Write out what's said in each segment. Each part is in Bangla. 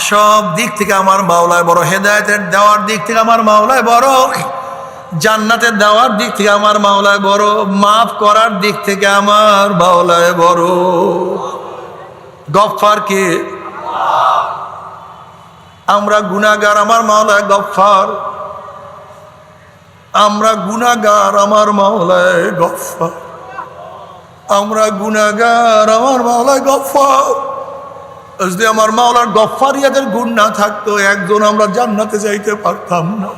সব দিক থেকে আমার মাওলায় বড়, হেদায়েতের দেওয়ার দিক থেকে আমার মাওলায় বড়, জান্নাতের দেওয়ার দিক থেকে আমার মাওলায় বড়, মাফ করার দিক থেকে আমার মাওলায় বড়। গফফার কে? আমরা গুনাহগার, আমার মাওলায় গফফার। আমরা গুনাহগার, আমার মাওলায় গফফার। আমরা গুনাহগার, আমার মাওলায় গফফার। যদি আমার মাওলার গফফারিয়াতের গুণ না থাকতো, একজন আমরা জান্নাতে যাইতে পারতাম না।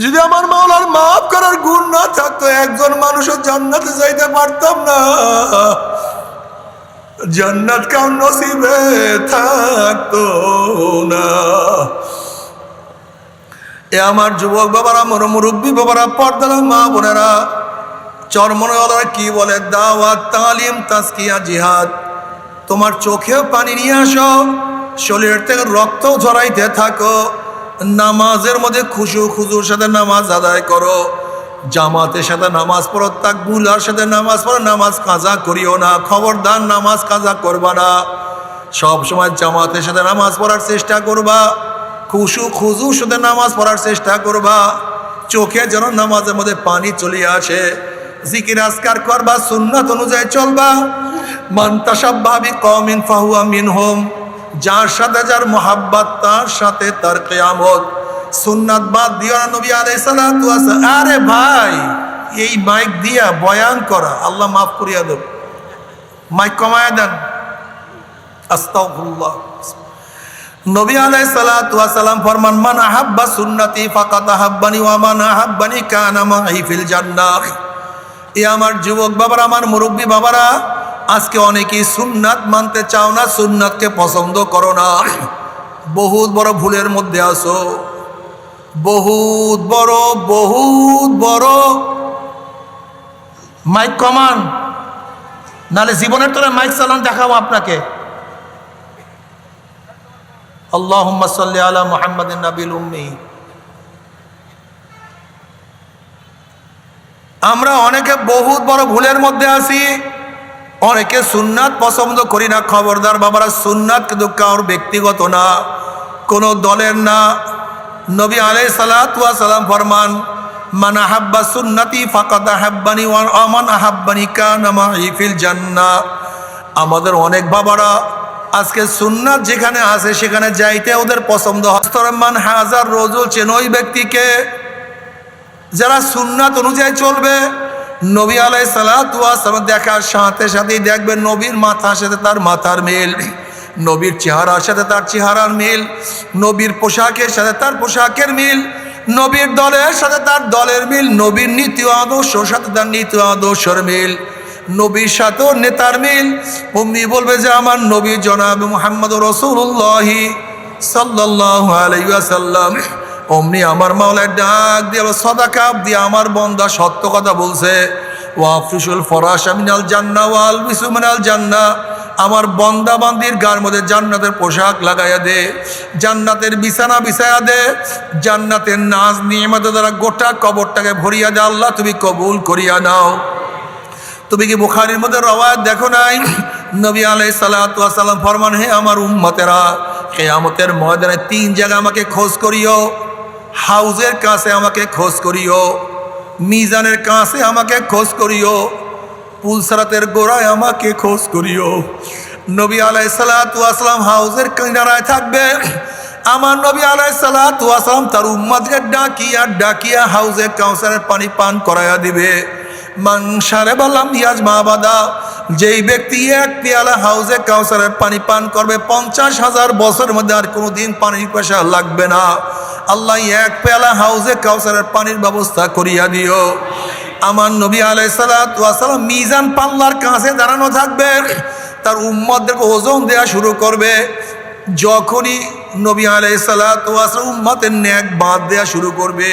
যদি আমার মাওলার মাফ করার গুণ না থাকতো, একজন মানুষও জান্নাতে যাইতে পারতাম না। জান্নাত কার নসিবে থাকতো না। এ আমার যুবক বাবারা, আমার মুরব্বী বাবারা, পর্দার মা বোনেরা, চরমনওয়ালারা কি বলে? দাওয়াত, তালিম, তাজকিয়া, জিহাদ। তোমার চোখেও পানি নিয়ে আসো, শরীর থেকে রক্ত ঝরাইতে থাকো, নামাজের মধ্যে খুজুর সাথে নামাজ আদায় করো, জামাতের সাথে নামাজ পড়ো, তাকবীরের সাথে নামাজ পড়ো। নামাজ কাজা করিও না, খবরদার নামাজ কাজা করবা না। সব সময় জামাতের সাথে নামাজ পড়ার চেষ্টা করবা, খুজুর সাথে নামাজ পড়ার চেষ্টা করবা। চোখে যেন নামাজের মধ্যে পানি চলে আসে। জিকির আজকার করবা, সুন্নাত অনুযায়ী চলবা। মান তাশাব্বাহা বিকওমিন ফাহুয়া মিনহুম। যার সাথে যার মোহাব্বত, তার সাথে তার কিয়ামত। সুন্নাত বাদ দিও না, নবী আলাইহিস সালাতু ওয়াস সালাম। আরে ভাই, এই মাইক দিয়া বয়ান করা, আল্লাহ মাফ করিয়া দেব। মাইক কমায়া দেন। আস্তাগফিরুল্লাহ। নবী আলাইহিস সালাতু ওয়াস সালাম ফরমান, মান আহাব্বা সুন্নতি ফাকাদ আহাব্বানি ওয়া মান আহাব্বানি কানা মাই ফিল জান্নাহ। এ আমার যুবক বাবারা, আমার মুরব্বী বাবারা, আজকে অনেকেই সুন্নাত মানতে চাও না, সুন্নাতকে পছন্দ করো না। বহুত বড় ভুলের মধ্যে আছো, বহুত বড়। মাইক কমান, নালে জীবনের তোরে মাইক চালান দেখাবো আপনাকে। আল্লাহুম্মা সাল্লি আলা মুহাম্মাদিন নাবিল উম্মি। আমরা অনেকে বহুত বড় ভুলের মধ্যে আছি। অনেকে সুন্নাত পছন্দ করি না। খবরদার বাবারা, সুন্নাত কিন্তু কারোর ব্যক্তিগত না, কোনো দলের না। নবী আলাইহিস সালাতু ওয়াস সালাম ফরমান, মান আহাব্বা সুন্নতি ফাকাদ আহাব্বানি ওয়া মান আহাব্বানি কানা মাই ফিল জান্নাহ। আমাদের অনেক বাবারা আজকে সুন্নাত যেখানে আছে সেখানে যাইতে ওদের পছন্দ হয়। মান হাজার রজুল, চেন ওই ব্যক্তিকে যারা সুন্নাত অনুযায়ী চলবে। নবী আলাইহিস সালাতু ওয়াস সালাম দেখার সাথে সাথেই দেখবেন নবীর মাথার সাথে তার মাথার মিল, নবীর চেহারার সাথে তার চেহারার মিল, নবীর পোশাকের সাথে তার পোশাকের মিল, নবীর দলের সাথে তার দলের মিল, নবীর নীতি আদর্শের সাথে তার নীতি আদর্শের মিল, নবীর সাথে নেতার মিল। অমনি বলবে যে আমার নবী জনাব মুহাম্মদুর রাসূলুল্লাহ সাল্লাল্লাহু আলাইহি ওয়াসাল্লাম। অমনি আমার মাওলায় ডাক দিয়ে সাদাকা দিয়ে আমার বান্দা সত্য কথা বলছে। ওয়াফরিশুল ফরাশা মিনাল জান্নাহ ওয়াল বিসু মিনাল জান্নাহ। আমার বান্দা বান্দির গার মধ্যে জান্নাতের পোশাক লাগাইয়া দে, জান্নাতের বিছানা বিছায়া দে, জান্নাতের নাজ নিয়ামতের দ্বারা গোটা কবরটাকে ভরিয়া দে। আল্লাহ তুমি কবুল করিয়া নাও। তুমি কি বুখারীর মধ্যে রওয়ায়াত দেখো নাই? নবী আলাইহিস সালাতু ওয়াস সালাম ফরমান, হে আমার উম্মতেরা, কিয়ামতের ময়দানে 3 জায়গা আমাকে খোঁজ করিও। হাউজের কাছে আমাকে খোঁজ করিও, মিজানের কাছে আমাকে খোঁজ করিও, পুলসারাতের গোড়ায় আমাকে খোঁজ করিও। নবী আলাইহিস সালাতু ওয়াস সালাম হাউজের কিনারায় থাকবে। আমার নবী আলাইহিস সালাতু ওয়াস সালাম তার উম্মতকে ডাকিয়া হাউজে কাউসারের পানি পান করাইয়া দিবে। মান শারাবা লাম ইয়াজমা আবাদা। যেই ব্যক্তি এক পেয়ালা হাউজে কাউসারের পানি পান করবে, 50,000 বছরের মধ্যে আর কোনোদিন পানির পিপাসা লাগবে না। আল্লাহ এক পেয়ালা হাউজে কাউসারের পানির ব্যবস্থা করিয়া দিও। আমার নবী আলাইহিস সালাতু ওয়াস সালাম মিজান পাল্লার কাছে দাঁড়ানো থাকবে, তার উম্মতদেরকে ওজন দেওয়া শুরু করবে। যখনই নবী আলাইহিস সালাতু ওয়াস সালাম উম্মতের নেক বাদ দেওয়া শুরু করবে,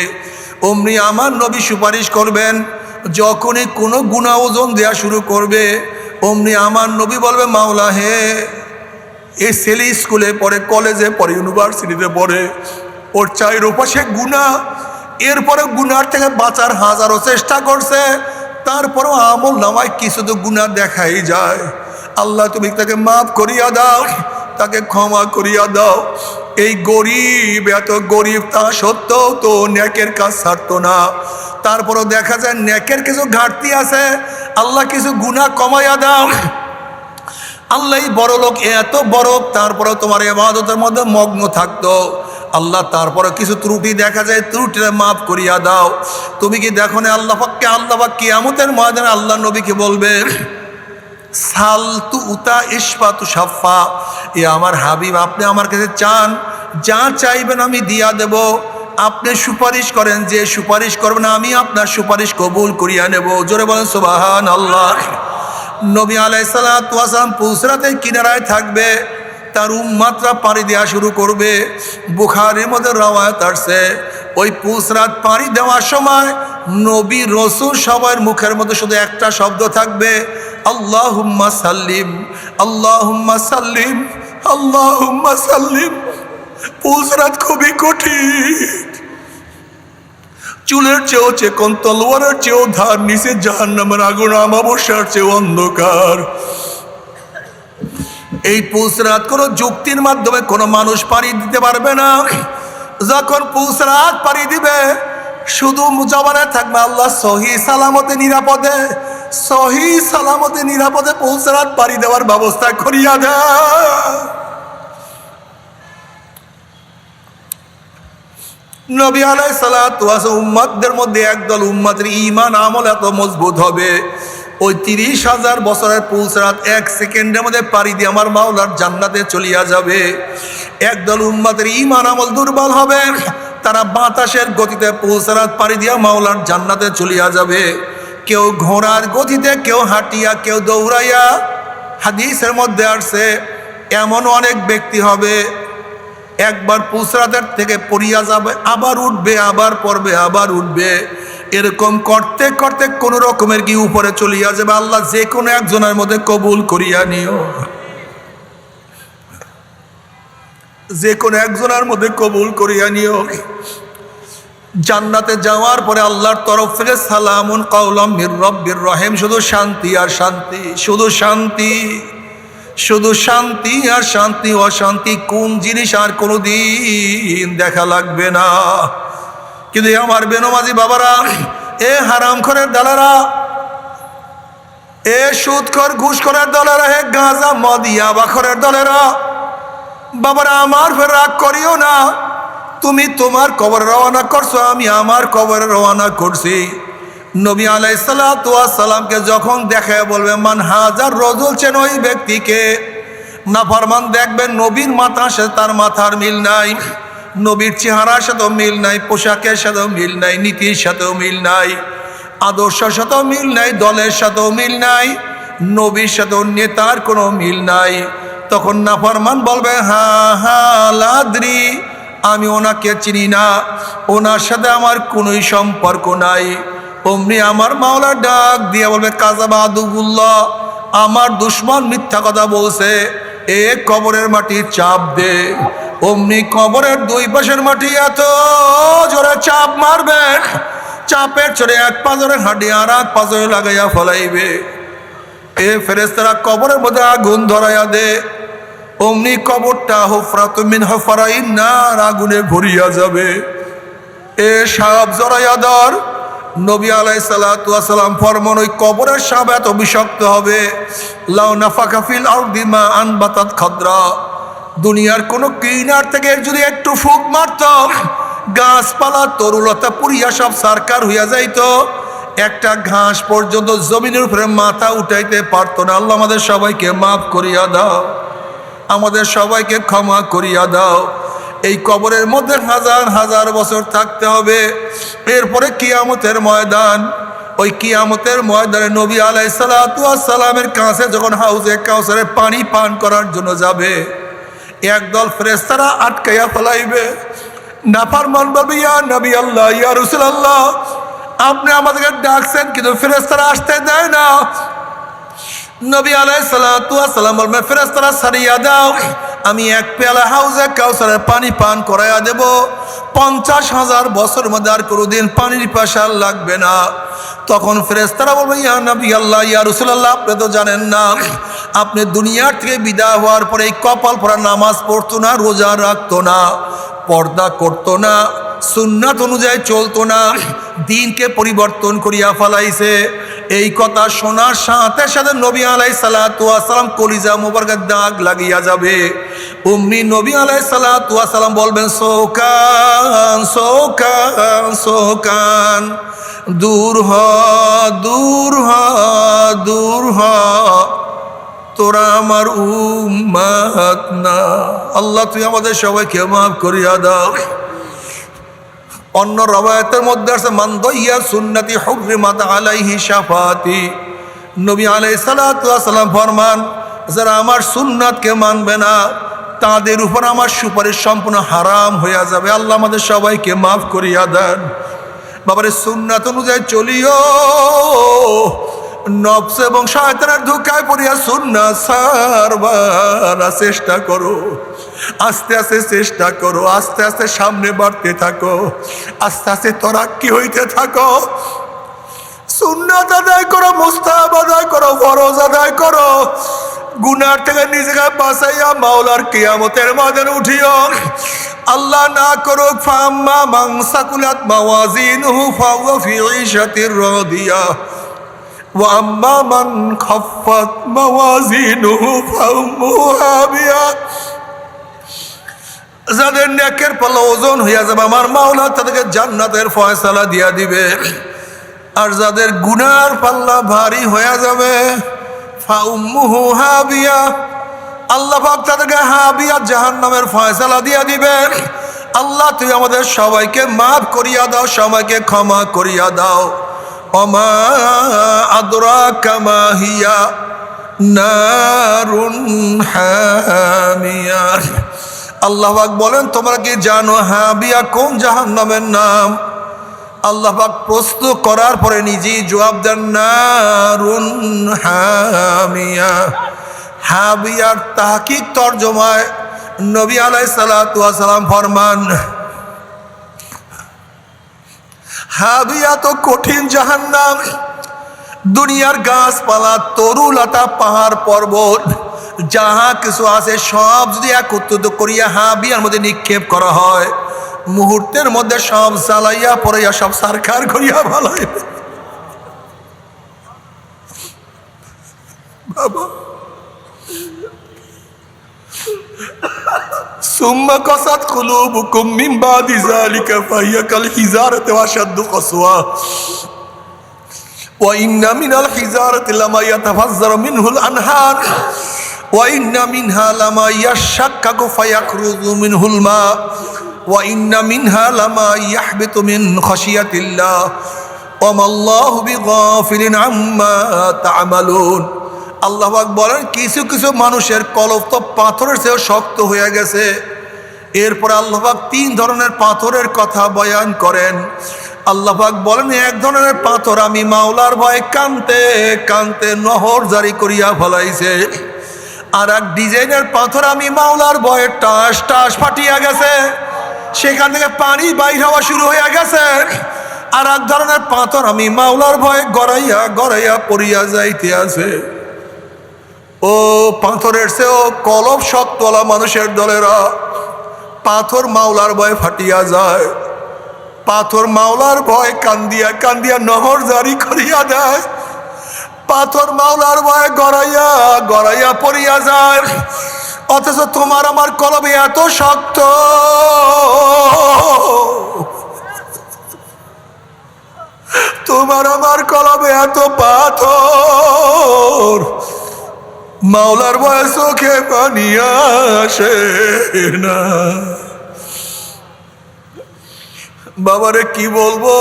অমনি আমার নবী সুপারিশ করবেন। যখনই কোনো গুনাহ ওজন দেওয়া শুরু করবে, অমনি আমার নবী বলবে, মাওলা হে, এই ছেলে স্কুলে পড়ে, কলেজে পড়ে, ইউনিভার্সিটিতে পড়ে, ওর চায়ের উপাসে গুনাহ, এরপরে গুনার থেকে বাঁচার হাজারো চেষ্টা করছে, তারপরও আমল নামায় কিছু তো গুনাহ দেখাই যায়। আল্লাহ তুমি তাকে মাফ করিয়া দাও। তাকে ক্ষমা করিয়া দাও। এই গরিব, এত গরিব তা সত্ত্বেও তো নেকের কাজ ছাড়তো না। তারপরও দেখা যায় নেকের কিছু ঘাটতি আছে, আল্লাহ কিছু গুনাহ কমাইয়া দাও। আল্লাহ বড় লোক, এত বড়, তারপরে তোমার ইবাদতের মধ্যে মগ্ন থাকতো। আল্লাহ তারপরে কিছু ত্রুটি দেখা যায়, ত্রুটিটা মাফ করিয়া দাও। তুমি কি দেখো না আল্লাহ পাক কিয়ামতের ময়দানে আল্লাহ নবীকে বলবে, সালতু উতা ইশফাতু শাফা, এ আমার হাবিব আপনি আমার কাছে চান, যা চাইবেন আমি দিয়া দেব। আপনি সুপারিশ করেন, যে সুপারিশ করবেন আমি আপনার সুপারিশ কবুল করিয়া নেব। জোরে বলেন সুবহানাল্লাহ। নবী আলাইহিস সালাতু ওয়াস সালাম পুসরাতের কিনারায় থাকবে, তার উম্মতরা পাড়ি দেওয়া শুরু করবে। বুখারীর মধ্যে রওয়ায়াত আসছে, ওই পুসরাত পাড়ি দেওয়ার সময় নবী রাসূল সবার মুখের মধ্যে শুধু একটা শব্দ থাকবে, আল্লাহুম্মা সাল্লিম, আল্লাহুম্মা সাল্লিম, আল্লাহুম্মা সাল্লিম। পুসরাত খুবই কঠিন, চুলের চেয়েও চেকন, তলোয়ারের চেয়েও ধার, নিচে জাহান্নামের আগুন, আমাবস্যার চেয়েও অন্ধকার। এই পুসরাত কোনো যুক্তির মাধ্যমে কোনো মানুষ পাড়ি দিতে পারবে না। যখন পুসরাত পাড়ি দিবে শুধু জবানে থাকবে আল্লাহ সহি সালামতে নিরাপদে, সহি সালামতে নিরাপদে পুসরাত পাড়ি দেওয়ার ব্যবস্থা করিয়া দেয়। নবী আলাইহিস সালাতু ওয়াস সালাম উম্মতদের মধ্যে একদল উম্মতের ঈমান আমল এত মজবুত হবে, ওই 30,000 বছরের পুলসরাত 1 সেকেন্ডের মধ্যে পাড়ি দিয়ে আমার মাওলার জান্নাতে চলিয়া যাবে। একদল উম্মতের ঈমান আমল দুর্বল হবে, তারা বাতাসের গতিতে পুলসরাত পাড়ি দিয়া মাওলার জান্নাতে চলিয়া যাবে। কেউ ঘোড়ার গতিতে, কেউ হাঁটিয়া, কেউ দৌড়াইয়া। হাদিসের মধ্যে আসছে এমন অনেক ব্যক্তি হবে, একবার পুসরাতের থেকে পড়িয়া যাবে, আবার উঠবে, আবার পড়বে, আবার উঠবে, এরকম করতে করতে কোন রকমের কি উপরে চলিয়া যাবে। আল্লাহ যে কোনো একজনের মধ্যে কবুল করিয়া নিও, যে কোনো একজনের মধ্যে কবুল করিয়া নিও। জান্নাতে যাওয়ার পরে আল্লাহর তরফ থেকে সালামুন কাওলাম মির রব্বির রহিম, শুধু শান্তি আর শান্তি, শুধু শান্তি, শুধু শান্তি আর শান্তি। অশান্তি কোন জিনিস আর কোনোদিন দেখা লাগবে না। কিন্তু আমার বেনমাজি বাবারা, এ হারামখোরের দালারা, এ সুদখোর ঘুষখোরের দলেরা, হে গাঁজা মদ ইয়াবাখোরের দলেরা, বাবারা আমার ফের রাগ করিও না। তুমি তোমার কবরে রওনা করছো, আমি আমার কবরে রওনা করছি। নবী আলাইহিস সালাতু ওয়াস সালামকে যখন দেখায় বলবে মান হাজার রজুল, চেন ওই ব্যক্তিকে। নাফরমান দেখবেন নবীর মাথার সাথে তার মাথার মিল নাই, নবীর চেহারার সাথেও মিল নাই, পোশাকের সাথেও মিল নাই, নীতির সাথেও মিল নাই, আদর্শের সাথেও মিল নাই, দলের সাথেও মিল নাই, নবীর সাথেও নেতার কোনো মিল নাই। তখন নাফরমান বলবে হা হা লাদ্রি, আমি ওনাকে চিনি না, ওনার সাথে আমার কোনোই সম্পর্ক নাই। অমনি আমার মাওলা ডাক দিয়ে বলবে কাযাবা আদুবুল্লাহ, আমার দুশমন মিথ্যা কথা বলছে, এ কবরের মাটি চাপ দে। অমনি কবরের দুই পাশের মাটি এত জোরে চাপ মারবে, চাপের চড়ে এক পাজরে হাঁটি আর এক পাজরে লাগাইয়া ফলাইবে। এ ফেরেশতারা কবরের মধ্যে আগুন ধরাইয়া দে। অমনি কবরটা হুফরাতুম মিন হুফরাইন নার, আগুনে ভরিয়া যাবে। এ সাপ জড়াইয়া ধর। নবী আলাইহিস সালাতু ওয়াস সালাম ফরমান, ওই কবরের সাপ এত বিষাক্ত হবে, লাউ নাফাকা ফিল আরদি মা আনবাতাত খাদরা, দুনিয়ার কোন কিনার থেকে যদি একটু ফুঁক মারত, গাছপালা তরুলতা পুরিয়া সব সারকার হইয়া যাইত, একটা ঘাস পর্যন্ত জমিনের উপরে মাথা উঠাইতে পারতো না। আল্লাহ আমাদের সবাইকে মাফ করিয়া দাও, আমাদের সবাইকে ক্ষমা করিয়া দাও। এই কবরের মধ্যে হাজার হাজার বছর থাকতে হবে। এরপরে কিয়ামতের ময়দান, ওই কিয়ামতের ময়দানে নবী আলাইহিস সালাতু ওয়াস সালামের কাছে যখন হাউজে কাউসারের পানি পান করার জন্য যাবে, একদল ফেরেশতারা আটকাইয়া ফেলাইবে। নাফরমান বলবে ইয়া নবী আল্লাহ, ইয়া রাসূলুল্লাহ, আপনি আমাদেরকে ডাকছেন কিন্তু ফেরেশতারা আসতে দেয় না। নবী আলাইহিস সালাতু ওয়াস সালাম বলবেন ফেরেশতারা সারিয়া দাও, আমি এক পেয়ালা হাউজে কাউসারের পানি পান করাইয়া দেব, 50,000 বছর মধ্যে আর কোনোদিন পানির পিপাসা লাগবে না। তখন ফেরেশতারা বলবে, ইয়া নবী আল্লাহ, ইয়া রাসূলুল্লাহ, আপনি তো জানেন না, আপনি দুনিয়ার থেকে বিদায় হওয়ার পরে এই কপাল পরা নামাজ পড়তো না, রোজা রাখতো না, পর্দা করতো না, সুন্নাত অনুযায়ী চলতো না, দিনকে পরিবর্তন করিয়া ফেলাইছে। এই কথা শোনার সাথে সাথে নবী আলাইহিস সালাতু ওয়াস সালাম কলিজা মোবারকের দাগ লাগিয়া যাবে। উম্মি নবী আলাইহিস সালাতু ওয়াস সালাম বলবেন, সোকান সোকান সোকান, দূর হ দূর হ দূর হ, তোরা আমার উম্মত না। আল্লাহ তুই আমাদের সবাইকে মাফ করিয়া দাও। অন্য রওয়ায়াতের মধ্যে আছে, মান দাইয়া সুন্নতি হুররিমাত আলাইহি শাফাতি। নবী আলাইহিস সালাতু ওয়াস সালাম ফরমান, যারা আমার সুন্নাতকে মানবে না তাদের উপর আমার সুপারিশ সম্পূর্ণ হারাম হইয়া যাবে। আল্লাহ আমাদের সবাইকে মাফ করিয়া দেন। বাবারে সুন্নাত অনুযায়ী চলিও, নফস এবং শয়তানের ধোঁকায় পড়িয়া সুন্নাত ছাড়বার চেষ্টা করো। আস্তে আস্তে চেষ্টা করো, আস্তে আস্তে সামনে বাড়তে থাকো, আস্তে আস্তে তরাক্কি হইতে থাকো। সুন্নাত আদায় করো, মুস্তাহাব আদায় করো, ফরজ আদায় করো। গুনার থেকে নিজেকে বাঁচাইয়া মাওলার কিয়ামতের ময়দানে উঠিও। আল্লাহ না করুক, ফাম্মা মান সাকুলাত মাওয়াজিনুহু ফাহুয়া ফি ঈশাতির রাদিয়া ওয়া আম্মা মান খাফফাত মাওয়াজিনুহু ফাউম্মুহু হাবিয়া। যাদের নেকের পাল্লা ওজন হইয়া যাবে, আমার মাওলা তাদেরকে জান্নাতের ফয়সালা দিয়া দিবে। আর যাদের গুনার পাল্লা ভারী হইয়া যাবে, ফাউম্মুহু হাবিয়া, আল্লাহ পাক তাদেরকে হাবিয়া জাহান্নামের ফয়সালা দিয়া দিবেন। আল্লাহ তুই আমাদের সবাইকে মাফ করিয়া দাও, সবাইকে ক্ষমা করিয়া দাও। ওমা আদরাকা মা হিয়া নারুন হামিয়া। আল্লাহ পাক বলেন, তোমরা কি জানো হাবিয়া কোন জাহান্নামের নাম? আল্লাহ পাক প্রশ্ন করার পরে নিজেই জবাব দেন, নারুন হামিয়া। হাবিয়ার তাহকিক তরজমায় নবী আলাইহিস সালাতু ওয়াস সালাম ফরমান, হাবিয়া তো কঠিন জাহান্নাম। দুনিয়ার গাছপালা, তরুলতা, পাহাড় পর্বত যাহা কিছু আছে সব যদি একত্রিত করিয়া হাবিয়ার মধ্যে নিক্ষেপ করা হয়, মুহূর্তের মধ্যে সব জ্বালাইয়া পড়াইয়া সব সারখার করিয়া ভালো। বাবা, সুম্মা কাসাত কুলুবুকুম মিন বাদি যালিকা ফাহিয়া কাল হিজারাতি ওয়া আশাদ্দু কাসওয়া ওয়া ইন্না মিনাল হিজারাতি লামা ইয়াতাফাজ্জারু মিনহুল আনহার ওয়া ইন্না মিনহা লামা ইয়াশাক্কাকু ফায়াখরুজু মিনহুল মা ওয়া ইন্না মিনহা লামা ইয়াহবিতু মিন খাশিয়াতিল্লাহ ওয়া মাল্লাহু বিগাফিলিন আম্মা তা'মালুন। আল্লাহ পাক বলেন, কিছু কিছু মানুষের কলব তো পাথরের চেয়েও শক্ত হয়ে গেছে। এরপর আল্লাহ পাক 3 ধরনের পাথরের কথা বয়ান করেন। আল্লাহ পাক বলেন, এক ধরনের পাথর আমি মাওলার ভয়ে কানতে কানতে নহর জারি করিয়া ফেলাইছে। আর এক ডিজাইনের পাথর আমি মাওলার ভয়ে টাস টাস ফাটিয়া গেছে, সেখান থেকে পানি বাইর হওয়া শুরু হয়ে গেছে। আর এক ধরনের পাথর আমি মাওলার ভয়ে গড়াইয়া গড়াইয়া পড়িয়া যাইতে আছে। ও পাথরের চেয়েও কলব শক্তওয়ালা মানুষের দলেরা, পাথর মাওলার ভয়ে ফাটিয়া যায়। পাথর মাওলার ভয় কান্দিয়া কান্দিয়া নহর জারি করিয়া দেয়। পাথর মাওলার ভয়ে গড়াইয়া গড়াইয়া পড়িয়া যায়। অথচ তোমার আমার কলবে এত শক্ত, তোমার আমার কলবে এত পাথর, মাওলার ভয়ে চোখে পানি আসে না। বাবারে কি বলবো,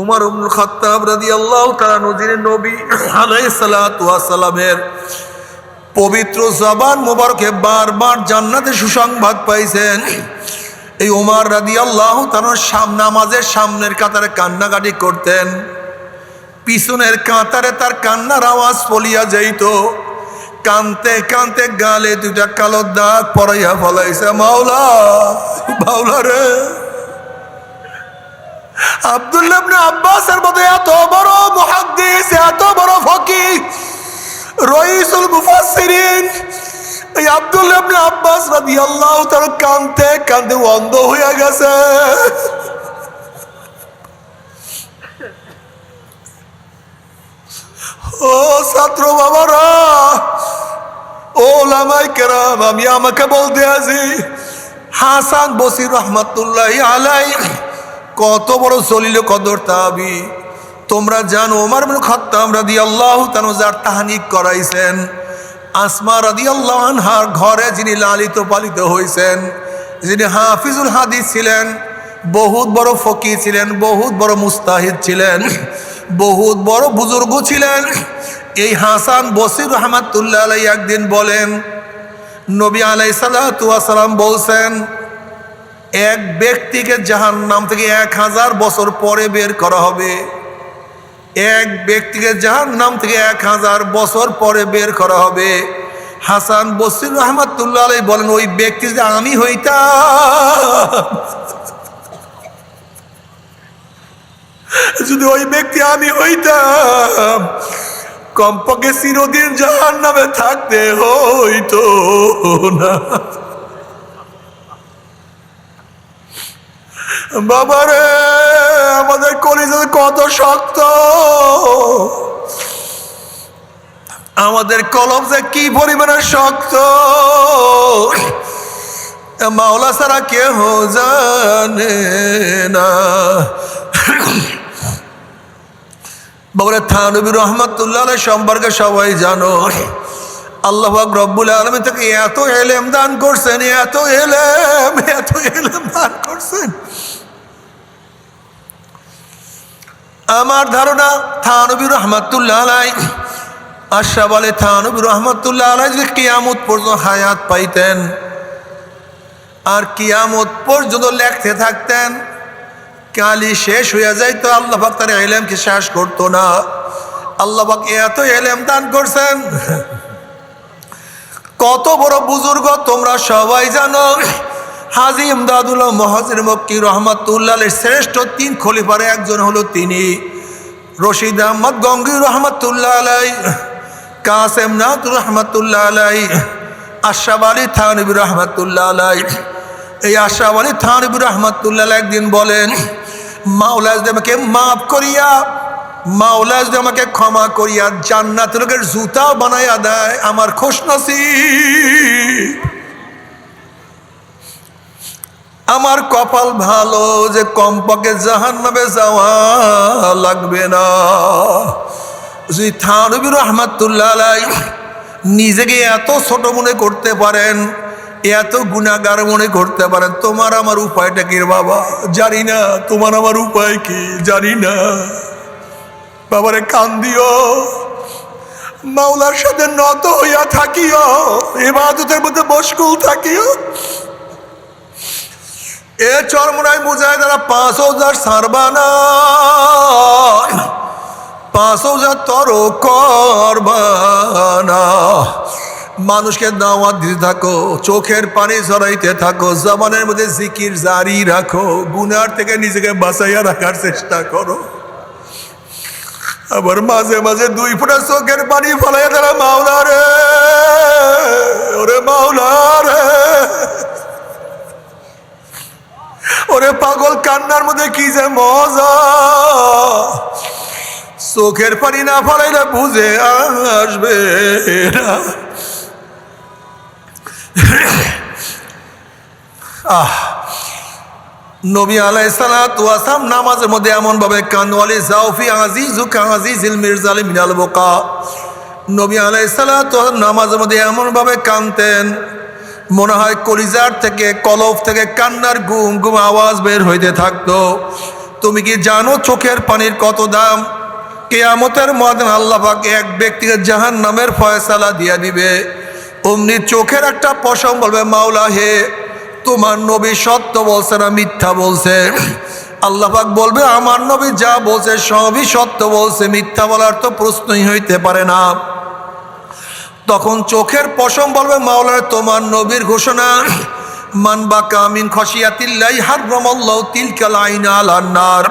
উমর ইবনুল খাত্তাব রাদিয়াল্লাহু তাআলা যিনি নবী আলাইহিস সালাতু ওয়াস সালামের পবিত্র জবান মোবারকে বারবার জান্নাতের সুসংবাদ পাইছেন, এই উমর রাদিয়াল্লাহু তাআলা নামাজের সামনের কাতারে কান্নাকাটি করতেন, পিছনের কাতারে তার কান্নার আওয়াজ ফলিয়া যাইত। কানতে কানতে গালে দুটা কালো দাগ পরাইয়া ফলাইছে। মাওলা, মাওলা রে, আব্দুল্লাহ ইবনে আব্বাসের মতো এত বড় মুহাদ্দিস, এত বড় ফকিহ, রইসুল মুফাসসিরিন, এই আব্দুল্লাহ ইবনে আব্বাস রাদিয়াল্লাহু তাআলা কানতে কানতে অন্ধ হয়ে গেছে। ও ছাত্র বাবারা, ও ওলামায়ে কেরাম, আমি আমাকে বলতে আছি, হাসান বসরি রাহমাতুল্লাহি আলাইহি কত বড় জলিল কদর তাবি। তোমরা জানো ওমর ইবনে খাত্তাব রাদিয়াল্লাহু তাআলা যার তাহনিক করাইছেন, আসমা রাদিয়াল্লাহু আনহার ঘরে যিনি লালিত পালিত হয়েছেন, যিনি হাফিজুল হাদিস ছিলেন, বহুত বড় ফকিহ ছিলেন, বহুত বড় মুস্তাহিদ ছিলেন, বহুত বড় বুজুর্গ ছিলেন, এই হাসান বসরি রাহমাতুল্লাহি আলাইহি একদিন বলেন, নবী আলাইহিস সালাতু ওয়াস সালাম বলছেন, এক ব্যক্তিকে জাহান্নাম থেকে 1000 বছর পরে বের করা হবে। এক ব্যক্তিকে জাহান্নাম থেকে 1000 বছর পরে বের করা হবে। হাসান বসরি রাহমাতুল্লাহি আলাইহি বলেন, ওই ব্যক্তি যদি আমি হইতাম, যদি ওই ব্যক্তি আমি হইতাম, কমপক্ষে চিরদিন জাহান্নামে থাকতে হইতো না। বাবারে, আমাদের কলিজা কত শক্ত, আমাদের কলম যে কি পরিমাণে শক্ত, মাওলা ছাড়া কেউ জানে না। বাবারে, থানবী রহমাতুল্লাহ আলাইহি সম্পর্কে সবাই জানো, আল্লাহ পাক রব্বুল আলামিন থেকে এত ইলম দান করছেন, এত ইলম দান করছেন। আমার ধারণা থানবী রহমাতুল্লাহ আলাইহি, আশরাফ আলী থানবী রহমাতুল্লাহ আলাইহি যদি কিয়ামত পর্যন্ত হায়াত পাইতেন আর কিয়ামত পর্যন্ত লেখতে থাকতেন, কালি শেষ হয়ে যাইতো, আল্লাহ পাক তার ইলমকে শেষ করতো না। আল্লাহ পাক এত ইলম দান করছেন। কত বড় বুজুর্গ তোমরা সবাই জানো, হাজী ইমদাদুল্লাহ মুহাজির মক্কি রহমাতুল্লাহ আলাইহি শ্রেষ্ঠ 3 খলিফার একজন হলো তিনি। রশিদ আহমদ গঙ্গী রহমাতুল্লাহ আলাইহি, কাসেম নাথ রহমাতুল্লাহ আলাইহি, আশরাফ আলী থানবী রহমাতুল্লাহ আলাইহি। এই আশরাফ আলী থানবী রহমাতুল্লাহ আলাইহি একদিন বলেন, মাওলা যদি আমাকে মাফ করিয়া, মাওলা যদি আমাকে ক্ষমা করিয়া জান্নাতের লোকের জুতা বানাইয়া দেয়, আমার খুশনসিব, আমার কপাল ভালো যে কমপক্ষে জাহান্নামে যাওয়া লাগবে না। যদি থানবী রহমাতুল্লাহ আলাইহি নিজেকে এত ছোট মনে করতে পারেন, এত গুনাহগার মনে করতে পারেন, তোমার আমার উপায়টা কি বাবা? জানি না, তোমার আমার উপায় কি জানি না। বাবারে, কান্দিও, মাওলার সাথে নত হইয়া থাকিও, ইবাদতের মধ্যে মশগুল থাকিও। এ চরমনায় বুঝায় তারা 5000 সারবানা, 5000 তর করবানা। মানুষকে দাওয়াত দিতে থাকো, চোখের পানি ঝরাইতে থাকো, জবানের মধ্যে জিকির জারি রাখো, গুনার থেকে নিজেকে বাঁচাইয়া রাখার চেষ্টা করো। আবার মাঝে মাঝে 2 ফোঁটা চোখের পানি ফলাইয়া তারা, মাওলা রে, ওরে মাওলা রে, ওরে পাগল, কান্নার মধ্যে কি যে মজা, চোখের পানি না ফলাইলে বুঝে আসবে না। নবী আলাইহিস সালাতু ওয়াস সালাম নামাজের মধ্যে এমন ভাবে কানওয়ালি জাউফি আজিজুকা আজিজিল মিরজালি মিনাল বুকা। নবী আলাইহিস সালাতু ওয়াস সালাম নামাজের মধ্যে এমন ভাবে কানতেন, মনে হয় কলিজার থেকে, কলব থেকে কান্নার গুম গুম আওয়াজ বের হইতে থাকতো। তুমি কি জানো চোখের পানির কত দাম? কিয়ামতের ময়দান আল্লাহ পাক এক ব্যক্তিকে জাহান্নামের ফয়সালা দিয়া দিবে। অমনি চোখের একটা পশম বলবে, মাওলা হে, তোমার নবী সত্য বলছে না মিথ্যা বলছে? আল্লাহ পাক বলবে, আমার নবী যা বলছে সবই সত্য বলছে, মিথ্যা বলার তো প্রশ্নই হইতে পারে না। তখন চোখের পশম বলবে মাওলানা তোমার নবীর ঘোষণা, মান বাকা মিন খশিয়াতিল্লাহি হারামাল্লাহু তিলকাল আইনা আলান নার,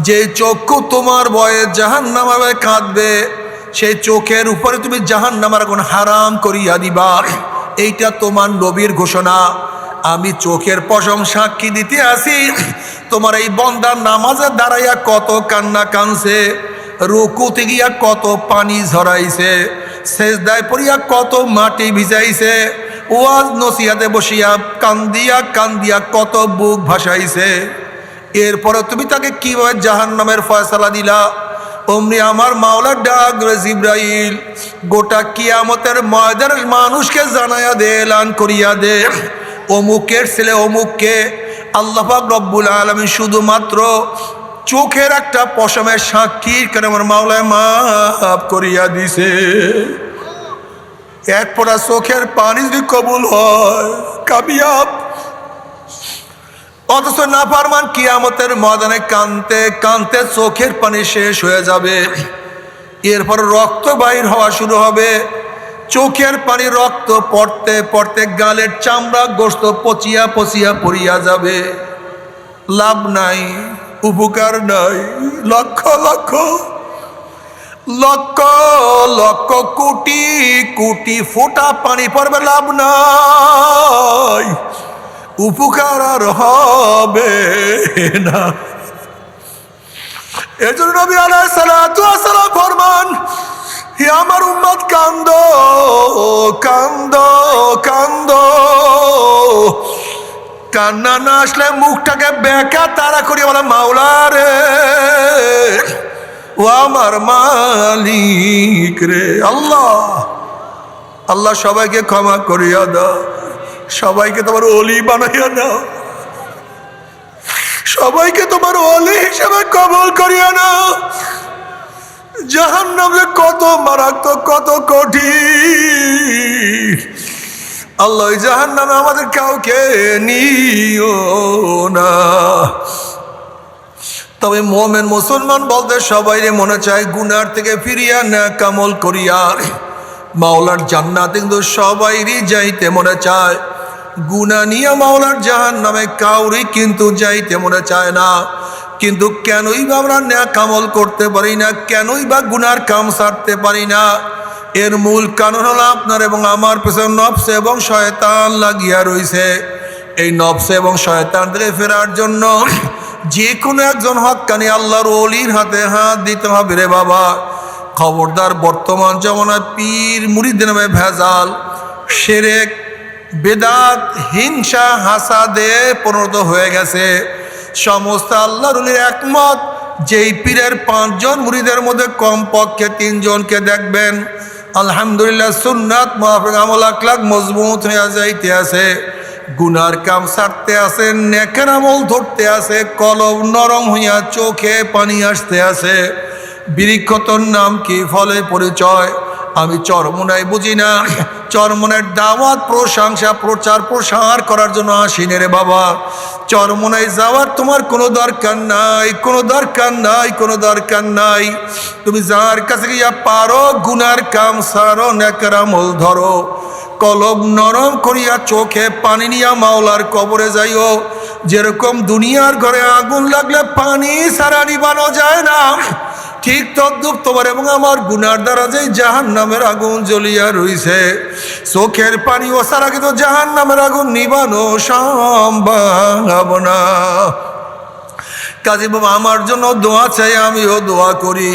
যে চক্ষু তোমার ভয়ে জাহান্নামে কাঁদবে সেই চোখের উপরে তুমি জাহান্নামের আগুন হারাম করিয়া দিবা। এইটা তোমার নবীর ঘোষণা। আমি চোখের পশম সাক্ষী দিতে আসি, তোমার এই বন্দার নামাজে দাঁড়াইয়া কত কান্না কানছে, রুকুতে গিয়া কত পানি ঝরাইছে, সেজদায় পড়িয়া কত মাটি ভিজাইছে, ওয়াজ নসিহাতে বসিয়া কান্দিয়া কান্দিয়া কত বুক ভাসাইছে। এরপরে তুমি তাকে কিভাবে জাহান্নামের ফয়সালা দিলা? অমনি আমার মাওলার ডাক ধরে, জিব্রাইল গোটা কিয়ামতের ময়দানের মানুষকে জানাইয়া দে, এলান করিয়া দে, অমুকের ছেলে অমুককে আল্লাহ পাক রব্বুল আলামিন শুধুমাত্র চোখের একটা পশমের সাক্ষীর কেন আমার মাওলায় মাফ করিয়া দিছে। এক ফোঁটা চোখের পানি যদি কবুল হয় কামিয়াব। অথচ নাফরমান কিয়ামতের ময়দানে কানতে কানতে চোখের পানি শেষ হয়ে যাবে। এরপর রক্ত বাইর হওয়া শুরু হবে, চোখের পানি রক্ত পড়তে পড়তে গালের চামড়া গোস্ত পচিয়া পচিয়া পড়িয়া যাবে। লাভ নাই, উপকার নাই। লক্ষ লক্ষ লক্ষ লক্ষ কোটি কোটি ফোঁটা পানি পড়বে, লাভ নাই, উপকার আর হবে না। এজন্য নবী আলাইহিস সালাতু ওয়াস সালাম ফরমান, হে আমার উম্মত কান্দো কান্দো কান্দো, কান্না না আসলে মুখটাকে বেঁকা তাড়া করিয়া বলে, মাওলা রে, ও আমার মালিক রে। আল্লাহ আল্লাহ সবাইকে ক্ষমা করিয়া দাও, সবাইকে তোমার ওলি বানাইয়া দাও, সবাইকে তোমার ওলি হিসেবে কবুল করিয়া নাও। জাহান্নামে কত মারাত্মক, কত কঠিন। আল্লাহ জাহান্নামে আমাদের কাউকে নিও না। তবে মুমিন মুসলমান বলতে সবাই মনে চায় গুনার থেকে ফিরিয়া নেক আমল করিয়া মাওলার জান্নাতে, কিন্তু সবাইরই যাইতে মনে চায়। গুনাহ নিয়ে মাওলার জাহান্নামে কাউরি কিন্তু যাইতে মনে চায় না। কিন্তু কেনই বা আমরা নেক আমল করতে পারি না, কেনই বা গুনার কাম ছাড়তে পারি না? এর মূল কারণ হলো আপনার এবং আমার পেছনে নফস এবং শয়তান লাগিয়া রইছে। এই নফস এবং শয়তান থেকে ফেরার জন্য যে কোনো একজন হক্কানি আল্লাহর ওলির হাতে হাত দিতে হবে রে বাবা। খবরদার, বর্তমান জমানায় পীর মুরিদের নামে ভেজাল, শিরক, বেদাত, হিংসা, হাসাদে পরিণত হয়ে গেছে। সমস্ত আল্লাহর ওলির একমত, যেই পীরের 5 জন মুরিদের মধ্যে কমপক্ষে 3 জনকে দেখবেন আলহামদুলিল্লাহ সুন্নাত মুআফিক আমল আখলাক মজবুত হয়ে যাইতে আছে, গুনার কাম ছাড়তে আছে, নেকের আমল ধরতে আছে, কলব নরম হইয়া চোখে পানি আসতে আছে। বৃক্ষতর নাম কি, ফলে পরিচয়। আমি চরমোনাই বুঝি না, চরমোনার দাওয়াত প্রশংসা প্রচার প্রসার করার জন্য আসিনে রে বাবা। চরমোনাই যাওয়ার তোমার কোনো দরকার নাই, কোনো দরকার নাই, কোনো দরকার নাই। তুমি যার কাছে গিয়া পারো গুনার কাম সারো, নেকের আমল ধরো, কলব নরম করিয়া চোখে পানি নিয়া মাওলার কবরে যাইও। যেরকম দুনিয়ার ঘরে আগুন লাগলে পানি ছাড়া নিবানো যায় না, ঠিক তদ্রুপ তোমার এবং আমার গুনার দ্বারা যে জাহান্নামের আগুন জ্বলিয়া রইছে, চোখের পানি ও ছাড়া কিন্তু জাহান্নামের আগুন নিবানো সম্ভব না। কাজী বাবা আমার জন্য দোয়া চাই, আমিও দোয়া করি।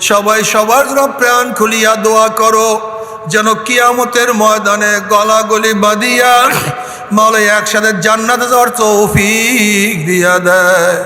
সবাই সবার জন্য প্রাণ খুলিয়া দোয়া করো, যেন কিয়ামতের ময়দানে গলাগলি বাঁধিয়া মাওলা একসাথে জান্নাতে যাওয়ার তৌফিক দিয়া দেয়।